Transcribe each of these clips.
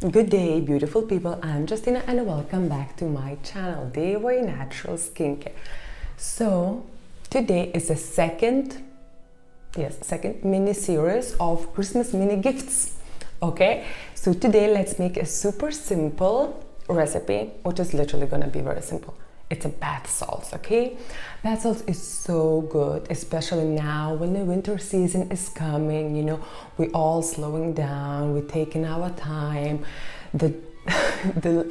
Good day, beautiful people. I'm Justina and welcome back to my channel, DIY Natural Skincare. So today is the second mini series of Christmas mini gifts. Okay, so today let's make a super simple recipe, which is literally gonna be very simple. It's a bath salts, okay? Bath salts is so good, especially now when the winter season is coming, you know, we're all slowing down, we're taking our time. The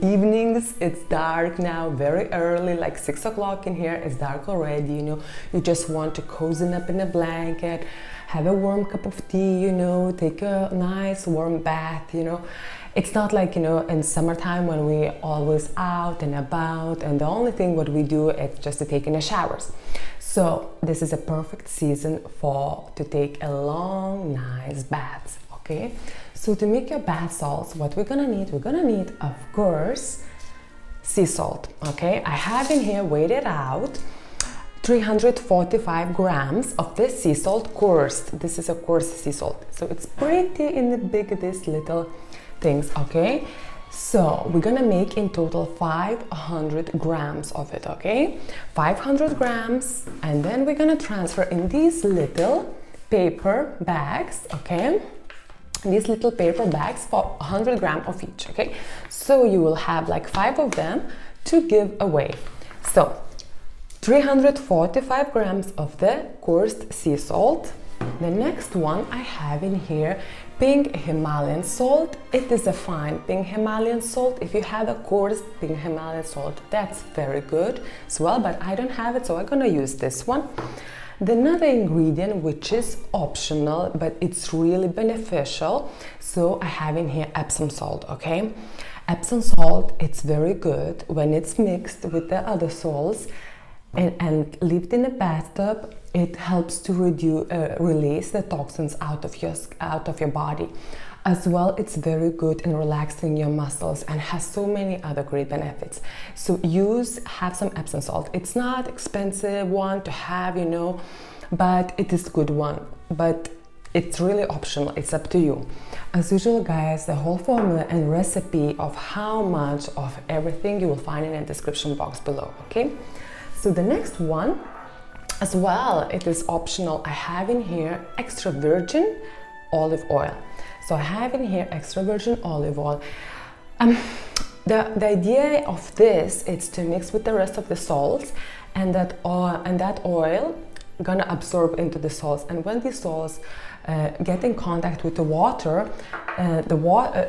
evenings, it's dark now, very early, like 6 o'clock in here, it's dark already, you know. You just want to cozy up in a blanket, have a warm cup of tea, you know, take a nice warm bath, you know. It's not like, you know, in summertime when we're always out and about and the only thing what we do is just to take in the showers. So this is a perfect season to take a long, nice bath, okay? So to make your bath salts, what we're gonna need, of course, sea salt, okay? I have in here, weighed it out, 345 grams of this sea salt, coarse. This is a coarse sea salt. So it's pretty in the big, this little things, okay? So we're gonna make in total 500 grams of it, okay? 500 grams, and then we're gonna transfer in these little paper bags, okay? These little paper bags for 100 grams of each, okay? So you will have like 5 of them to give away. So 345 grams of the coarse sea salt. The next one I have in here, pink Himalayan salt. It is a fine pink Himalayan salt. If you have a coarse pink Himalayan salt, that's very good as well, but I don't have it, so I'm gonna use this one. The another ingredient, which is optional, but it's really beneficial, so I have in here Epsom salt, okay? Epsom salt, it's very good when it's mixed with the other salts and left in a bathtub. It helps to release the toxins out of your body. As well, it's very good in relaxing your muscles and has so many other great benefits. So have some Epsom salt. It's not expensive one to have, you know, but it is a good one. But it's really optional, it's up to you. As usual, guys, the whole formula and recipe of how much of everything you will find in the description box below, okay? So the next one, as well, it is optional. I have in here extra virgin olive oil. So I have in here extra virgin olive oil. The idea of this is to mix with the rest of the salts, and that oil gonna absorb into the salts. And when these salts get in contact with the water,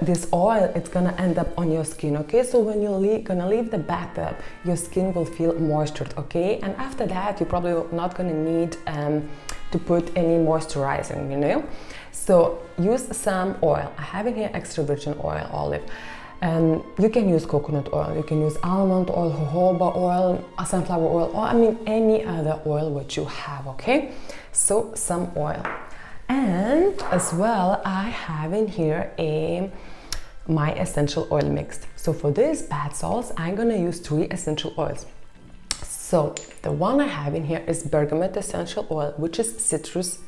this oil, it's gonna end up on your skin, okay? So when you're gonna leave the bathtub, your skin will feel moistured, okay? And after that, you're probably not gonna need to put any moisturizing, you know? So use some oil. I have in here extra virgin olive. You can use coconut oil, you can use almond oil, jojoba oil, sunflower oil, or I mean any other oil which you have, okay? So some oil. And as well, I have in here my essential oil mixed. So for this bath salts, I'm gonna use 3 essential oils. So the one I have in here is bergamot essential oil, which is citrus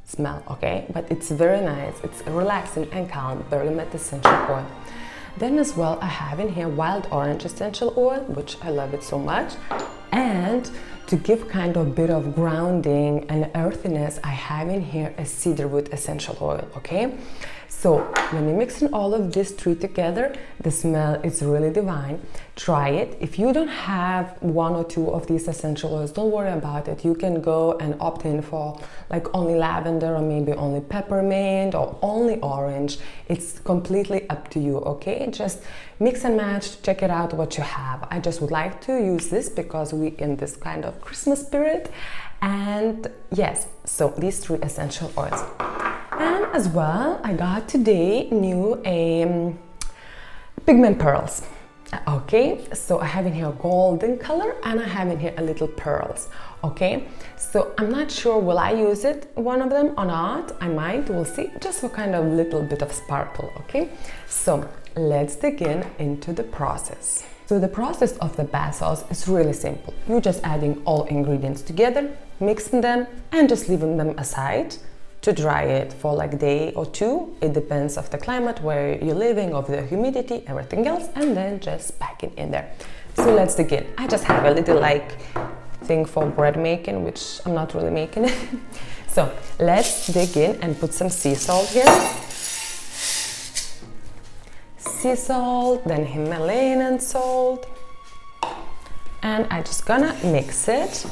smell, okay? But it's very nice, it's relaxing and calm, bergamot essential oil. Then as well, I have in here wild orange essential oil, which I love it so much. And to give kind of bit of grounding and earthiness, I have in here a cedarwood essential oil, okay? So when you're mixing all of these 3 together, the smell is really divine. Try it. If you don't have 1 or 2 of these essential oils, don't worry about it. You can go and opt in for like only lavender or maybe only peppermint or only orange. It's completely up to you, okay? Just mix and match, check it out what you have. I just would like to use this because we're in this kind of Christmas spirit. And yes, so these 3 essential oils. And as well, I got today new pigment pearls. Okay, so I have in here golden color and I have in here a little pearls. Okay, so I'm not sure will I use one of them or not. I might, we'll see, just for kind of little bit of sparkle. Okay, so let's dig into the process. So the process of the bath salts is really simple. You're just adding all ingredients together, mixing them and just leaving them aside to dry it for like a day or two. It depends of the climate where you're living, of the humidity, everything else, and then just pack it in there. So let's begin. I just have a little like thing for bread making, which I'm not really making it. So let's dig in and put some sea salt here. Sea salt, then Himalayan salt. And I'm just gonna mix it.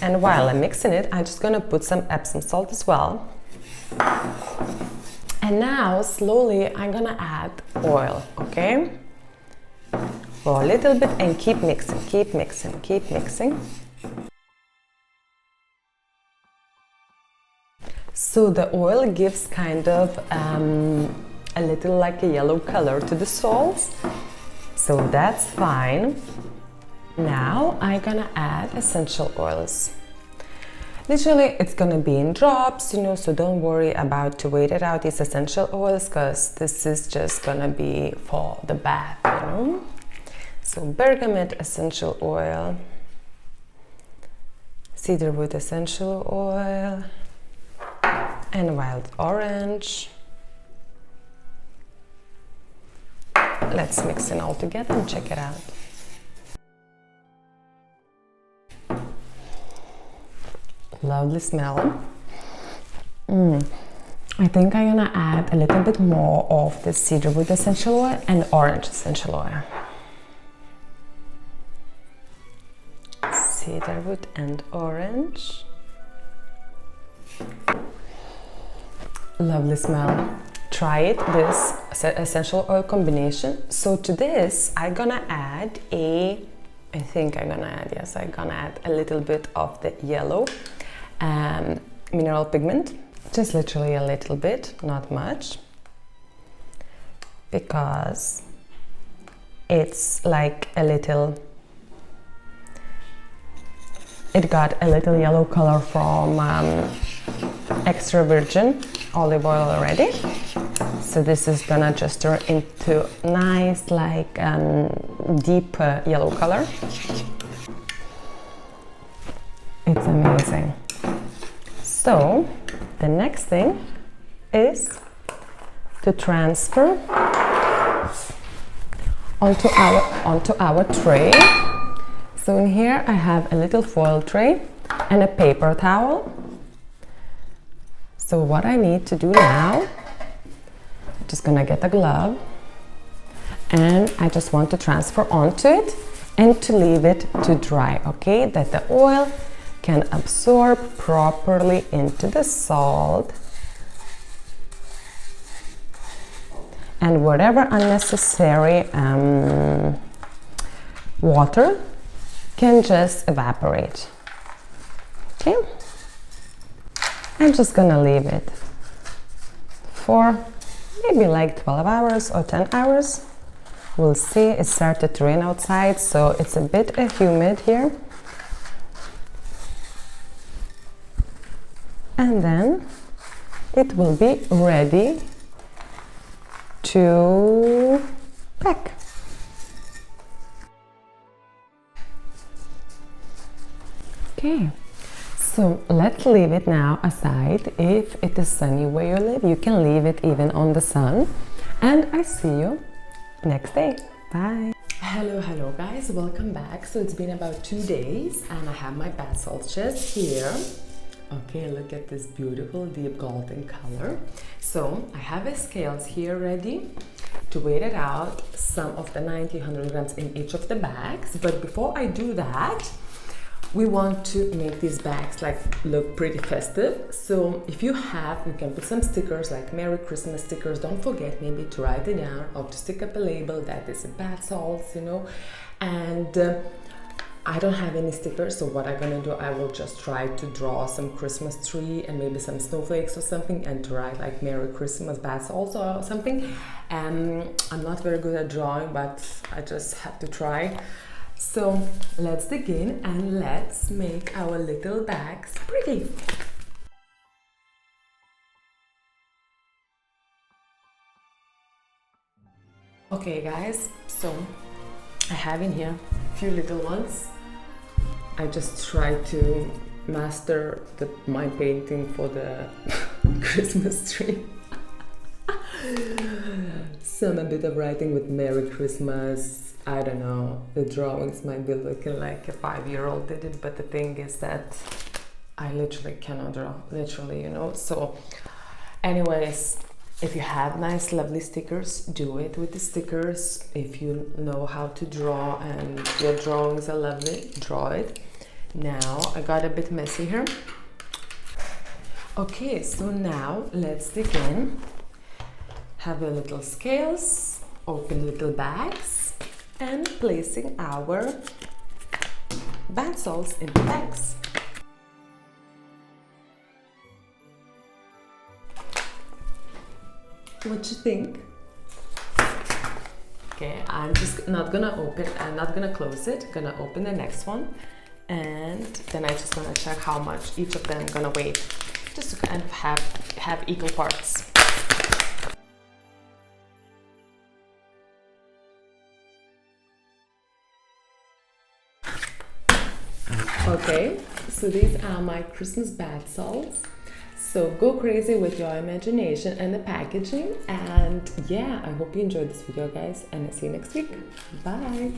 And while I'm mixing it, I'm just gonna put some Epsom salt as well. And now slowly I'm gonna add oil, okay? For a little bit, and keep mixing, keep mixing, keep mixing. So the oil gives kind of a little like a yellow color to the salts. So that's fine. Now I'm gonna add essential oils. Literally it's gonna be in drops, you know, so don't worry about to wait it out these essential oils, because this is just gonna be for the bath, you know. So bergamot essential oil, cedarwood essential oil, and wild orange. Let's mix it all together and check it out. Lovely smell. I think I'm gonna add a little bit more of the cedarwood essential oil and orange essential oil. Cedarwood and orange. Lovely smell. Try it, this essential oil combination. So to this I'm gonna add I'm gonna add a little bit of the yellow mineral pigment, just literally a little bit, not much, because it's like a little, it got a little yellow color from extra virgin olive oil already. So this is gonna just turn into nice like deep yellow color. It's amazing. So the next thing is to transfer onto our tray. So in here I have a little foil tray and a paper towel. So what I need to do now, I'm just gonna get a glove, and I just want to transfer onto it and to leave it to dry, okay? That the oil can absorb properly into the salt, and whatever unnecessary water can just evaporate, okay? I'm just gonna leave it for maybe like 12 hours or 10 hours. We'll see. It started to rain outside, so it's a bit humid here. And then it will be ready to pack. Okay. So let's leave it now aside. If it is sunny where you live, you can leave it even on the sun. And I see you next day. Bye. Hello guys, welcome back. So it's been about 2 days and I have my bath salts just here. Okay, look at this beautiful deep golden color. So I have a scales here ready to weigh it out, some of the 90-100 grams in each of the bags. But before I do that, we want to make these bags like look pretty festive. So if you have, you can put some stickers like Merry Christmas stickers. Don't forget maybe to write it down or to stick up a label that is bath salts, you know. And I don't have any stickers, so what I'm gonna do, I will just try to draw some Christmas tree and maybe some snowflakes or something, and to write like Merry Christmas bath salts or something. I'm not very good at drawing, but I just have to try. So let's dig in and let's make our little bags pretty. Okay guys, so I have in here a few little ones. I just try to master my painting for the Christmas tree. Some a bit of writing with Merry Christmas. I don't know, the drawings might be looking like a 5-year-old did it, but the thing is that I literally cannot draw, literally, you know. So anyways, if you have nice lovely stickers, do it with the stickers. If you know how to draw and your drawings are lovely, draw it. Now I got a bit messy here. Okay, so now let's dig in. Have a little scales, open little bags, and placing our bath salts in the bags. What you think? Okay, I'm just not gonna open, I'm not gonna close it, gonna open the next one, and then I just wanna check how much each of them gonna weigh, just to kind of have equal parts. Okay, so these are my Christmas bath salts. So go crazy with your imagination and the packaging. And yeah, I hope you enjoyed this video, guys, and I'll see you next week. Bye.